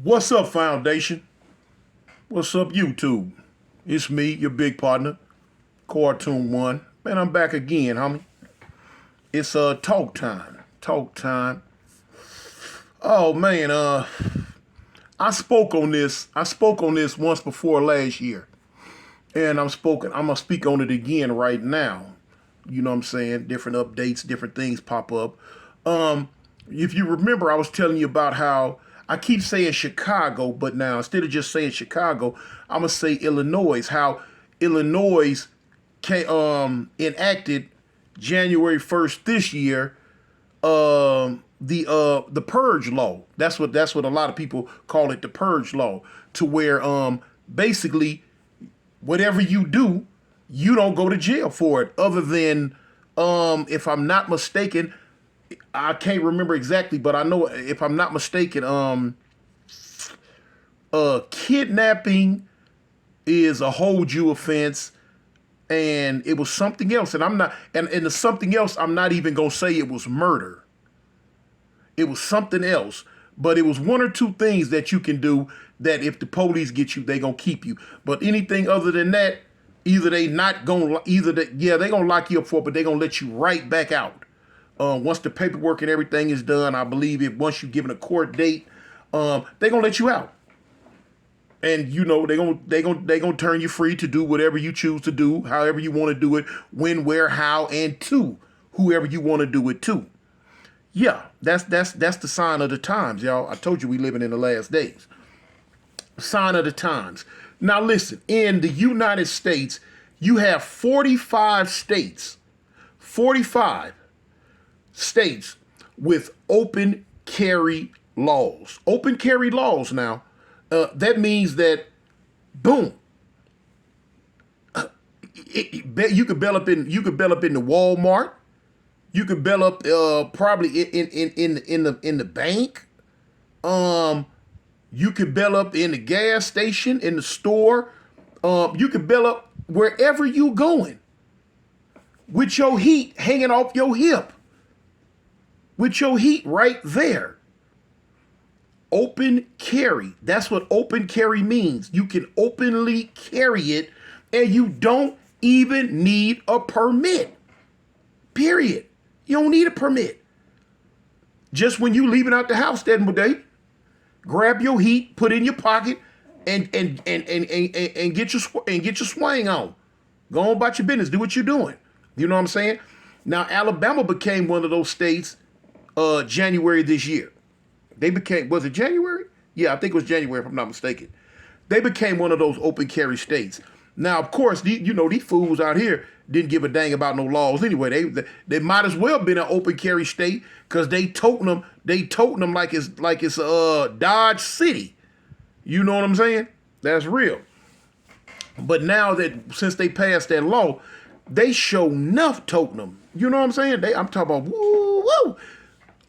What's up, Foundation? What's up, YouTube? It's me, your big partner, Cartoon One. Man, I'm back again, homie. It's talk time. Talk time. Oh man, I spoke on this. I spoke on this once before last year, and I'm gonna speak on it again right now. You know what I'm saying? Different updates, different things pop up. Um, if you remember, I was telling you about how I keep saying Chicago, but now instead of just saying Chicago, I'm gonna say Illinois. How Illinois enacted January 1st this year the purge law. That's what a lot of people call it, the purge law, to where basically whatever you do, you don't go to jail for it. Other than if I'm not mistaken, I can't remember exactly, but I know if I'm not mistaken, kidnapping is a hold you offense, and it was something else, and I'm not, and the something else I'm not even gonna say it was murder. It was something else, but it was one or two things that you can do that if the police get you, they gonna keep you. But anything other than that, either they not gonna, either that, yeah, they gonna lock you up for it, but they gonna let you right back out. Once the paperwork and everything is done, I believe it. Once you given a court date, they gonna let you out, and you know they gonna turn you free to do whatever you choose to do, however you want to do it, when, where, how, and to whoever you want to do it to. Yeah, that's the sign of the times, y'all. I told you we living in the last days. Sign of the times. Now listen, in the United States, you have 45 states, 45 states with open carry laws. Open carry laws now. That means that, boom, you could bail up in the Walmart. You could bail up probably in the bank. You could bail up in the gas station, in the store. You could bail up wherever you going with your heat hanging off your hip, with your heat right there. Open carry. That's what open carry means. You can openly carry it, and you don't even need a permit. Period. You don't need a permit. Just when you leaving out the house that day, grab your heat, put it in your pocket, and get your swing on. Go on about your business. Do what you're doing. You know what I'm saying? Now Alabama became one of those states January this year. They became, was it January? Yeah, I think it was January if I'm not mistaken. They became one of those open carry states. Now, of course, these fools out here didn't give a dang about no laws anyway. They might as well been an open carry state because they toting them like it's Dodge City. You know what I'm saying? That's real. But now that since they passed that law, they show enough toting them. You know what I'm saying? I'm talking about woo.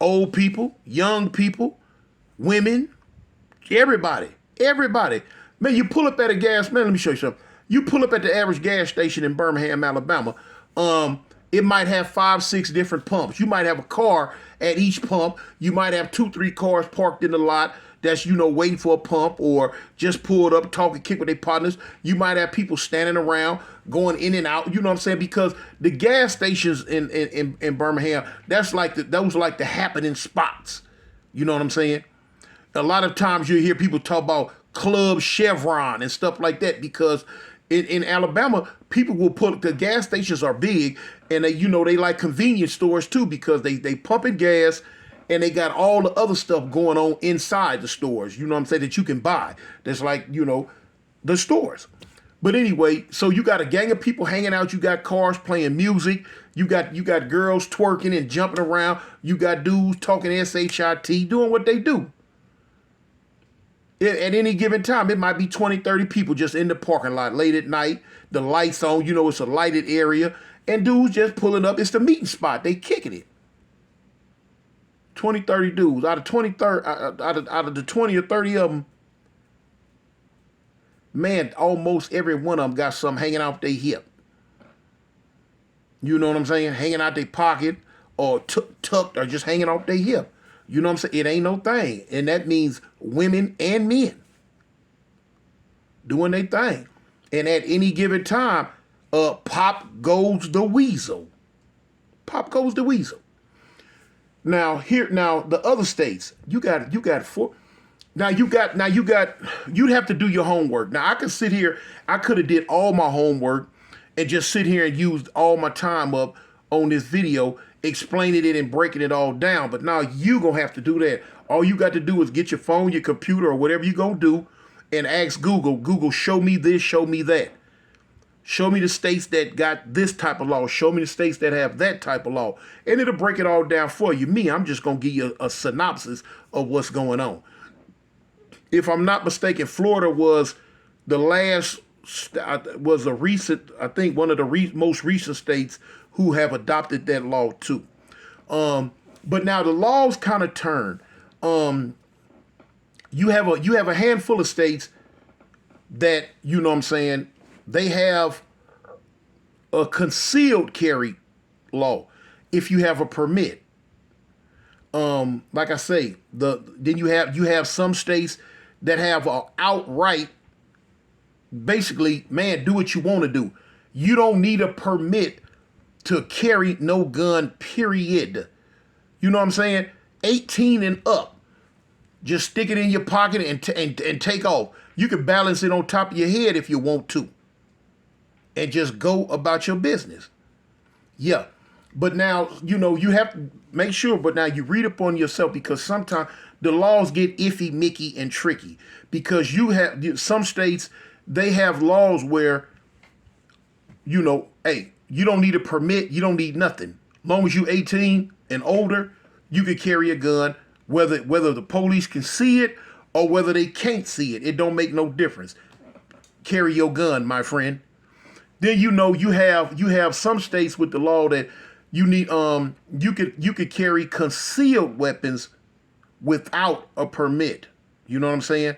Old people, young people, women, everybody. Man, you pull up at a gas, man, let me show you something. You pull up at the average gas station in Birmingham, Alabama, it might have 5, 6 different pumps. You might have a car at each pump. You might have 2, 3 cars parked in the lot that's, waiting for a pump or just pulled up, talking, kick with their partners. You might have people standing around, going in and out, you know what I'm saying? Because the gas stations in Birmingham, those are like the happening spots. You know what I'm saying? A lot of times you hear people talk about Club Chevron and stuff like that because in Alabama, people will put, the gas stations are big, and they like convenience stores too because they pumping gas and they got all the other stuff going on inside the stores, you know what I'm saying, that you can buy. That's like, the stores. But anyway, so you got a gang of people hanging out, you got cars playing music, you got girls twerking and jumping around, you got dudes talking SHIT, doing what they do. At any given time, it might be 20, 30 people just in the parking lot late at night, the lights on, it's a lighted area, and dudes just pulling up. It's the meeting spot. They kicking it. 20, 30 dudes. Out of the 20 or 30 of them, man, almost every one of them got something hanging out their hip. You know what I'm saying? Hanging out their pocket or tucked or just hanging off their hip. You know what I'm saying? It ain't no thing. And that means women and men doing their thing. And at any given time, pop goes the weasel. Pop goes the weasel. Now the other states, you got four. You'd have to do your homework. Now I could sit here, I could have did all my homework and just sit here and used all my time up on this video explaining it and breaking it all down. But now you gonna have to do that. All you got to do is get your phone, your computer, or whatever you gonna do, and ask Google, show me this, show me that. Show me the states that got this type of law. Show me the states that have that type of law. And it'll break it all down for you. Me, I'm just going to give you a synopsis of what's going on. If I'm not mistaken, Florida was the last, was a recent, I think one of the most recent states who have adopted that law too. But now the laws kind of turn. You have a handful of states that, you know what I'm saying, they have a concealed carry law if you have a permit. Like I say, then you have some states that have a outright, basically, man, do what you want to do. You don't need a permit to carry no gun, period. You know what I'm saying? 18 and up. Just stick it in your pocket and take off. You can balance it on top of your head if you want to. And just go about your business. Yeah. But now, you have to make sure, but now you read up on yourself, because sometimes the laws get iffy, mickey, and tricky. Because you have some states, they have laws where, hey, you don't need a permit, you don't need nothing. As long as you're 18 and older, you can carry a gun, whether the police can see it or whether they can't see it. It don't make no difference. Carry your gun, my friend. Then you have some states with the law that you need you could carry concealed weapons without a permit. You know what I'm saying?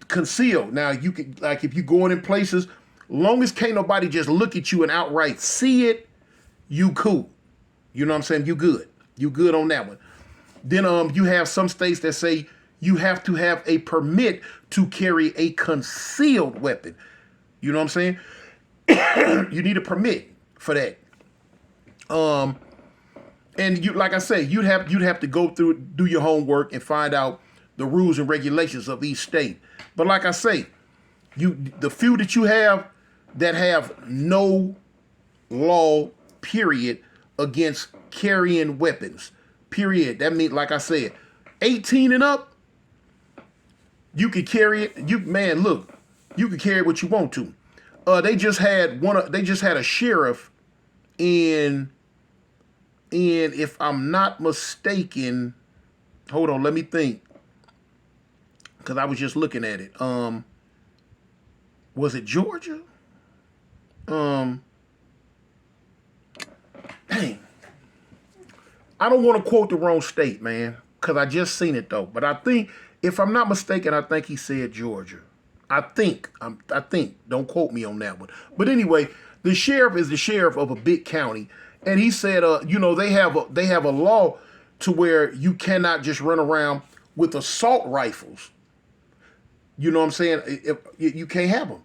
Concealed. Now you could, like, if you going in places, long as can't nobody just look at you and outright see it, you cool. You know what I'm saying? You good. You good on that one. Then you have some states that say you have to have a permit to carry a concealed weapon. You know what I'm saying? You need a permit for that. And you, like I say, you'd have to go through, do your homework and find out the rules and regulations of each state. But like I say, the few that you have that have no law, period, against carrying weapons, period. That means, like I said, 18 and up, you can carry it. You can carry what you want to. They just had a sheriff in if I'm not mistaken, hold on, let me think, because I was just looking at it. Was it Georgia? Dang. I don't want to quote the wrong state, man, because I just seen it though. But I think, if I'm not mistaken, I think he said Georgia. I think. Don't quote me on that one. But anyway, the sheriff is the sheriff of a big county, and he said, they have a law to where you cannot just run around with assault rifles. You know what I'm saying? You can't have them.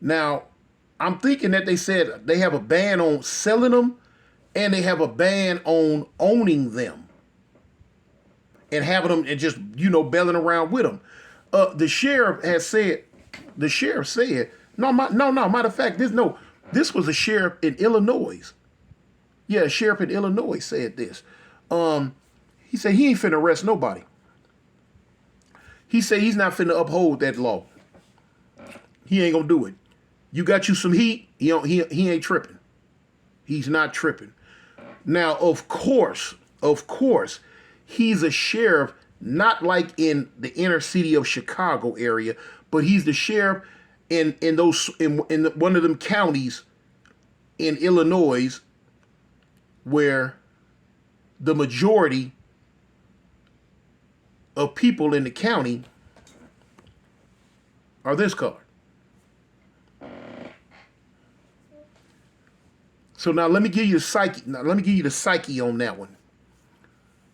Now, I'm thinking that they said they have a ban on selling them, and they have a ban on owning them and having them and just belling around with them. The sheriff said, no, matter of fact, this was a sheriff in Illinois. Yeah, a sheriff in Illinois said this. He said he ain't finna arrest nobody. He said he's not finna uphold that law. He ain't gonna do it. You got you some heat, he ain't tripping. He's not tripping. Now, of course, he's a sheriff, not like in the inner city of Chicago area, but he's the sheriff in one of them counties in Illinois where the majority of people in the county are this color. So now let me give you the psyche. Now let me give you the psyche on that one.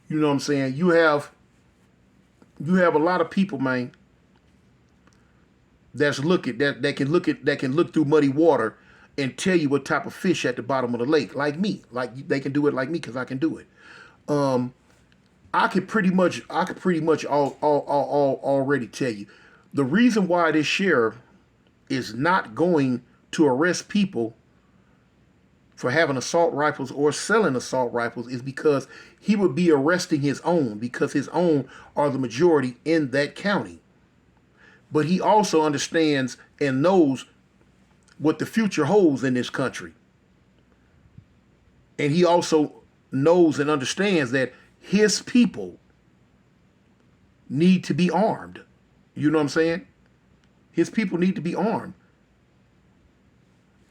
You know what I'm saying? You have a lot of people, man, that can look through muddy water and tell you what type of fish at the bottom of the lake, like me. Like they can do it like me because I can do it. Um, I could pretty much all already tell you the reason why this sheriff is not going to arrest people for having assault rifles or selling assault rifles is because he would be arresting his own because his own are the majority in that county. But he also understands and knows what the future holds in this country. And he also knows and understands that his people need to be armed. You know what I'm saying? His people need to be armed.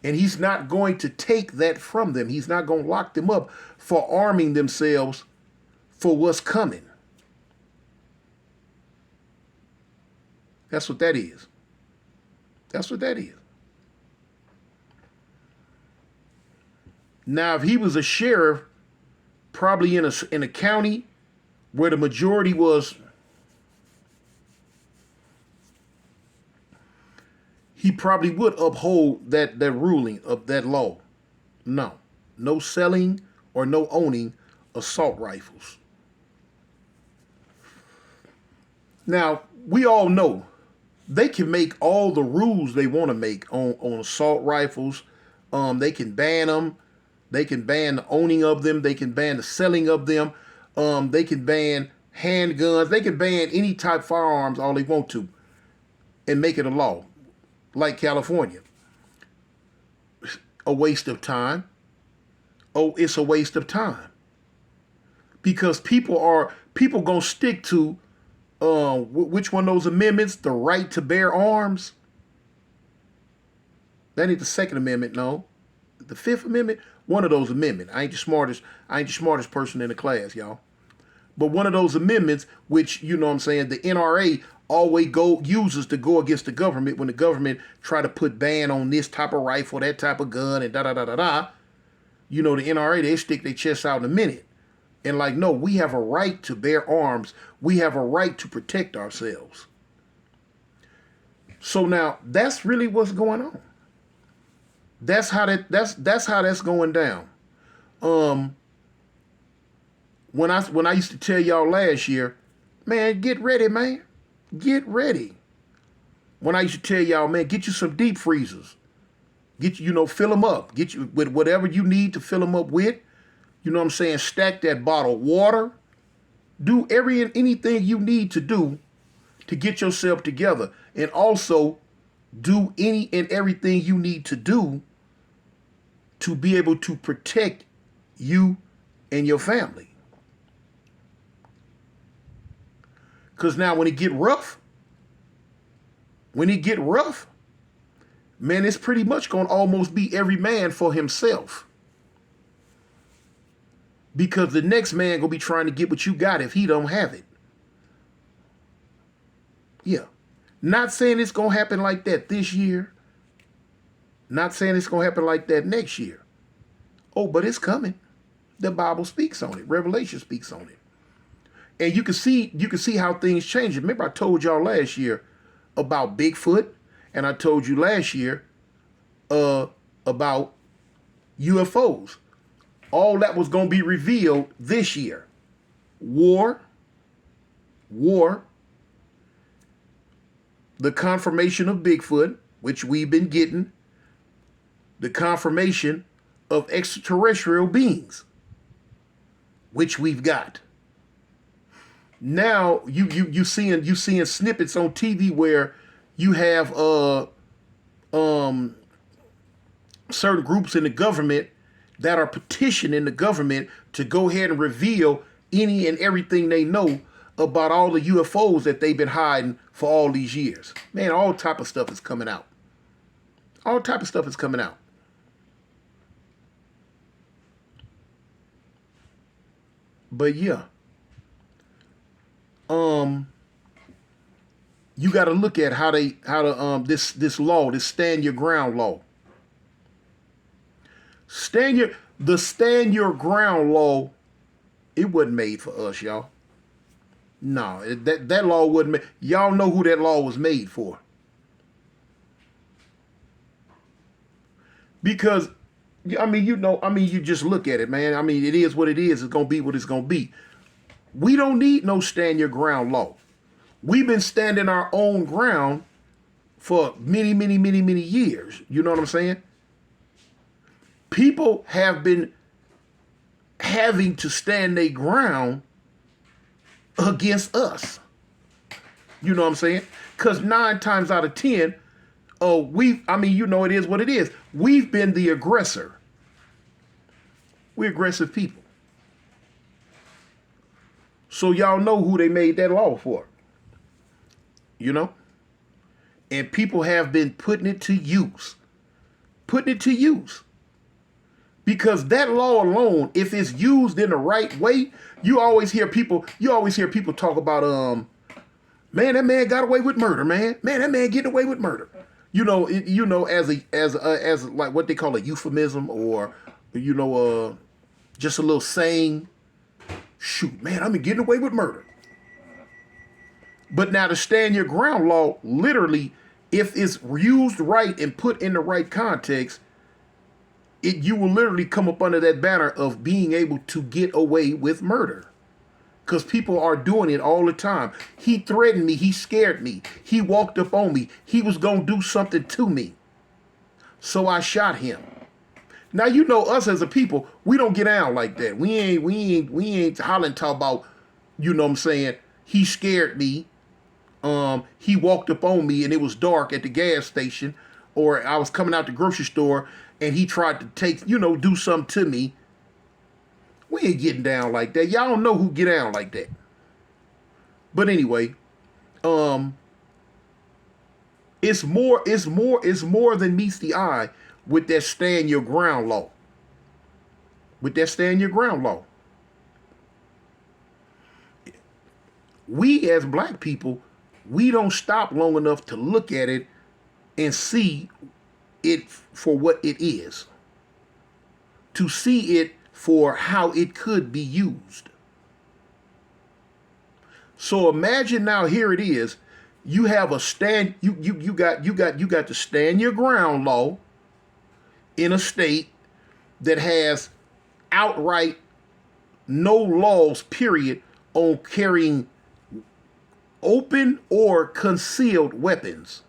And he's not going to take that from them. He's not going to lock them up for arming themselves for what's coming. That's what that is. That's what that is. Now, if he was a sheriff, probably in a county where the majority was, he probably would uphold that ruling of that law. No, no selling or no owning assault rifles. Now, we all know they can make all the rules they want to make on assault rifles. They can ban them. They can ban the owning of them. They can ban the selling of them. They can ban handguns. They can ban any type of firearms all they want to and make it a law, like California. A waste of time. Oh, it's a waste of time. Because people gonna stick to which one of those amendments? The right to bear arms. That ain't the Second Amendment, no. The Fifth Amendment. One of those amendments. I ain't the smartest person in the class, y'all. But one of those amendments, which you know what I'm saying, the NRA always uses to go against the government when the government try to put ban on this type of rifle, that type of gun, and da da da da da. You know, the NRA, they stick their chests out in a minute. And like, no, we have a right to bear arms. We have a right to protect ourselves. So now that's really what's going on. That's how that's going down. When I used to tell y'all last year, man, get ready, man. Get ready. When I used to tell y'all, man, get you some deep freezers. Get you, fill them up. Get you with whatever you need to fill them up with. You know what I'm saying? Stack that bottle of water. Do anything you need to do to get yourself together. And also do any and everything you need to do to be able to protect you and your family. Because now when it get rough, man, it's pretty much going to almost be every man for himself. Because the next man going to be trying to get what you got if he don't have it. Yeah. Not saying it's going to happen like that this year. Not saying it's going to happen like that next year. Oh, but it's coming. The Bible speaks on it. Revelation speaks on it. And you can see how things change. Remember I told y'all last year about Bigfoot, and I told you last year about UFOs. All that was going to be revealed this year. War, the confirmation of Bigfoot, which we've been getting, the confirmation of extraterrestrial beings, which we've got. Now you seeing snippets on TV where you have certain groups in the government that are petitioning the government to go ahead and reveal any and everything they know about all the UFOs that they've been hiding for all these years. Man, all type of stuff is coming out. All type of stuff is coming out. But yeah. You got to look at this law, this stand your ground law. The stand your ground law It wasn't made for us, y'all. No, that law wasn't made. Y'all know who that law was made for. Because, I mean, you just look at it, man. I mean, it is what it is. It's going to be what it's going to be. We don't need no stand your ground law. We've been standing our own ground for many, many, many, many years. You know what I'm saying? People have been having to stand their ground against us. You know what I'm saying? Because 9 times out of 10, it is what it is. We've been the aggressor. We're aggressive people. So y'all know who they made that law for. You know? And people have been putting it to use. Putting it to use. Because that law alone, if it's used in the right way, you always hear people talk about, man, that man got away with murder, man. Man, that man getting away with murder. As like what they call a euphemism, or, just a little saying, shoot, man, I'm getting away with murder. But now the stand your ground law, literally, if it's used right and put in the right context, you will literally come up under that banner of being able to get away with murder. Because people are doing it all the time. He threatened me. He scared me. He walked up on me. He was going to do something to me. So I shot him. Now, us as a people, we don't get down like that. We ain't hollering talk about, you know what I'm saying, he scared me. He walked up on me and it was dark at the gas station, or I was coming out the grocery store and he tried to do something to me. We ain't getting down like that. Y'all don't know who get down like that. But anyway, it's more than meets the eye with that stand your ground law. With that stand your ground law. We as black people, we don't stop long enough to look at it and see it for what it is. To see it for how it could be used. So imagine now, here it is. You have a stand, you got to stand your ground law in a state that has outright no laws, period, on carrying open or concealed weapons.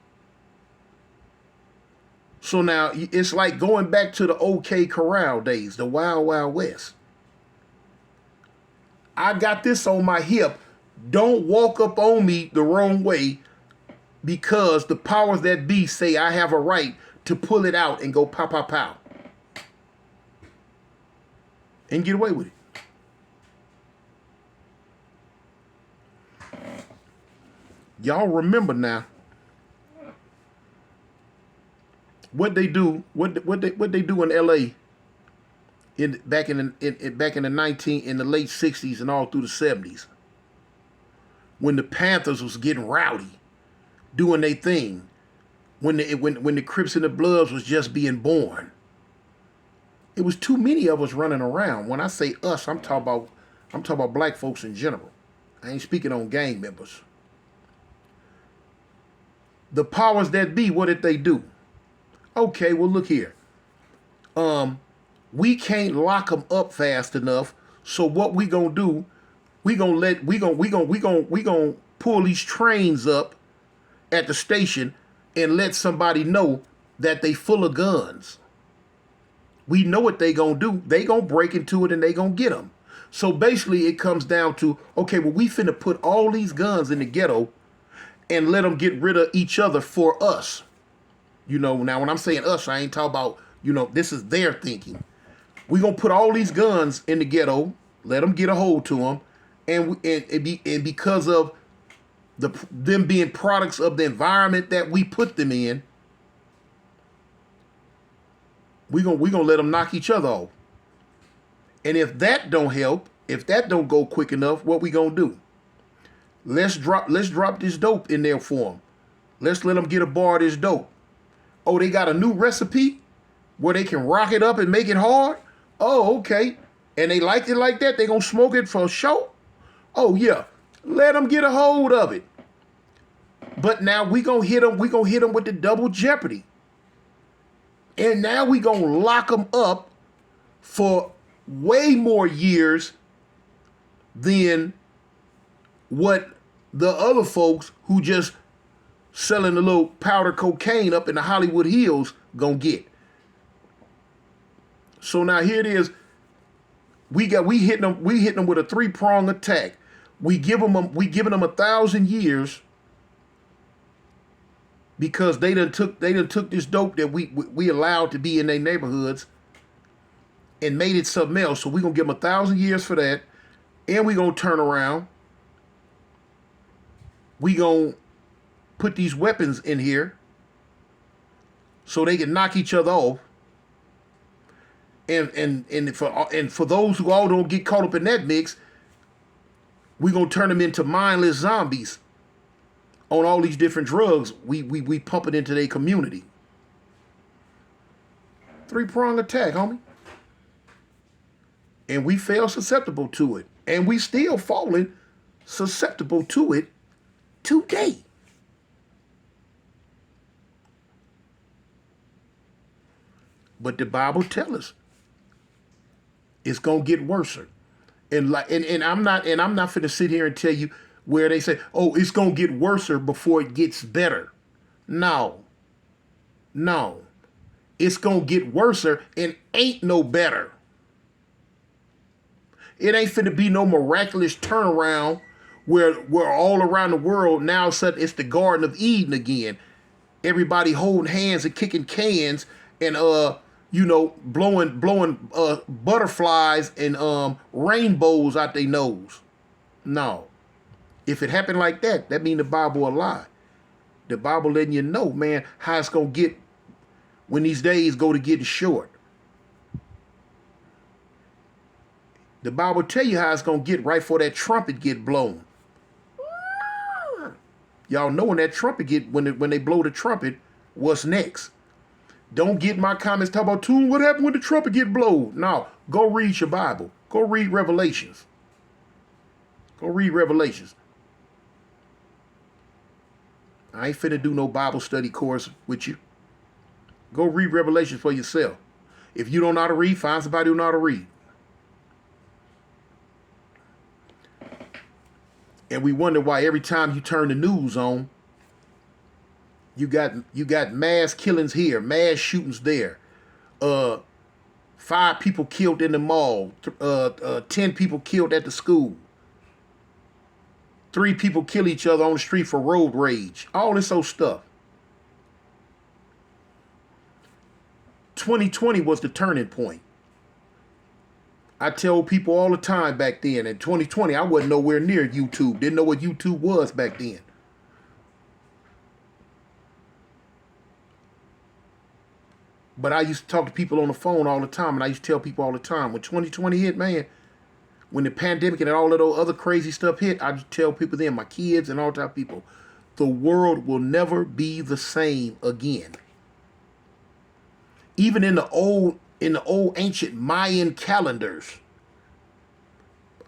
So now it's like going back to the OK Corral days, the Wild Wild West. I got this on my hip. Don't walk up on me the wrong way, because the powers that be say I have a right to pull it out and go pow, pow, pow. And get away with it. Y'all remember now what they do in L.A. back in the late 60s and all through the 70s, when the Panthers was getting rowdy, doing their thing, when the Crips and the Bloods was just being born. It was too many of us running around. When I say us, I'm talking about black folks in general. I ain't speaking on gang members. The powers that be, what did they do? Okay, well, look here. We can't lock them up fast enough. So what we gonna do? We gonna pull these trains up at the station and let somebody know that they full of guns. We know what they gonna do. They gonna break into it and they gonna get them. So basically, it comes down to, okay, well, we finna put all these guns in the ghetto and let them get rid of each other for us. Now when I'm saying us, I ain't talking about, this is their thinking. We gonna put all these guns in the ghetto, let them get a hold to them, and because of them being products of the environment that we put them in, we gonna let them knock each other off. And if that don't help, if that don't go quick enough, what we gonna do? Let's drop this dope in there for them. Let's let them get a bar of this dope. Oh, they got a new recipe where they can rock it up and make it hard? Oh, okay. and they liked it like that, they gonna smoke it for sure. Oh yeah, let them get a hold of it. But now we gonna hit them. We gonna hit them with the double jeopardy, and now we gonna lock them up for way more years than what the other folks who just selling a little powder cocaine up in the Hollywood Hills gonna get. So now here it is. We hitting them with a 3-prong attack. We giving them 1,000 years because they done took this dope that we allowed to be in their neighborhoods and made it something else. So we gonna give them 1,000 years for that, and we gonna turn around. We gonna put these weapons in here so they can knock each other off. And for those who all don't get caught up in that mix, we gonna turn them into mindless zombies on all these different drugs we pump it into their community. 3-prong attack, homie. And we fell susceptible to it. And we still falling susceptible to it today. But the Bible tells us it's gonna get worse. And I'm not finna sit here and tell you where they say, oh, it's gonna get worse before it gets better. No. It's gonna get worse and ain't no better. It ain't finna be no miraculous turnaround where all around the world now suddenly it's the Garden of Eden again. Everybody holding hands and kicking cans and blowing butterflies and rainbows out their nose. No. If it happened like that, that mean the Bible a lie. The Bible letting you know, man, how it's gonna get when these days go to getting short. The Bible tell you how it's gonna get right before that trumpet get blown. Y'all know when that trumpet get when they blow the trumpet, what's next? Don't get my comments talk about tune. What happened when the trumpet get blown? No, go read your Bible. Go read Revelations. Go read Revelations. I ain't finna do no Bible study course with you. Go read Revelations for yourself. If you don't know how to read, find somebody who know how to read. And we wonder why every time you turn the news on, you got mass killings here, mass shootings there. 5 people killed in the mall. 10 people killed at the school. 3 people kill each other on the street for road rage. All this old stuff. 2020 was the turning point. I tell people all the time back then, in 2020, I wasn't nowhere near YouTube. Didn't know what YouTube was back then. But I used to talk to people on the phone all the time, and I used to tell people all the time, when 2020 hit, man, when the pandemic and all of those other crazy stuff hit, I just tell people then, my kids and all type of people, the world will never be the same again. Even in the old ancient Mayan calendars,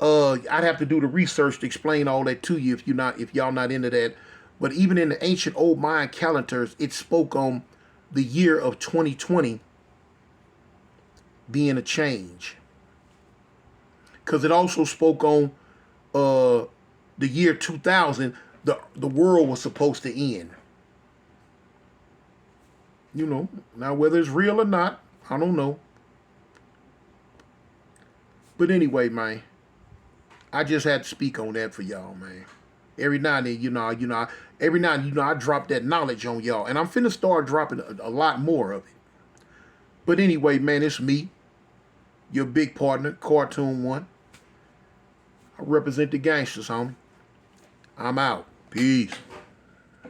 I'd have to do the research to explain all that to you if y'all not into that. But even in the ancient old Mayan calendars, it spoke on the year of 2020 being a change. Because it also spoke on the year 2000, the world was supposed to end. You know, now whether it's real or not, I don't know. But anyway, man, I just had to speak on that for y'all, man. Every now and then, every now and then, I drop that knowledge on y'all. And I'm finna start dropping a lot more of it. But anyway, man, it's me, your big partner, Cartoon One. I represent the gangsters, homie. I'm out. Peace.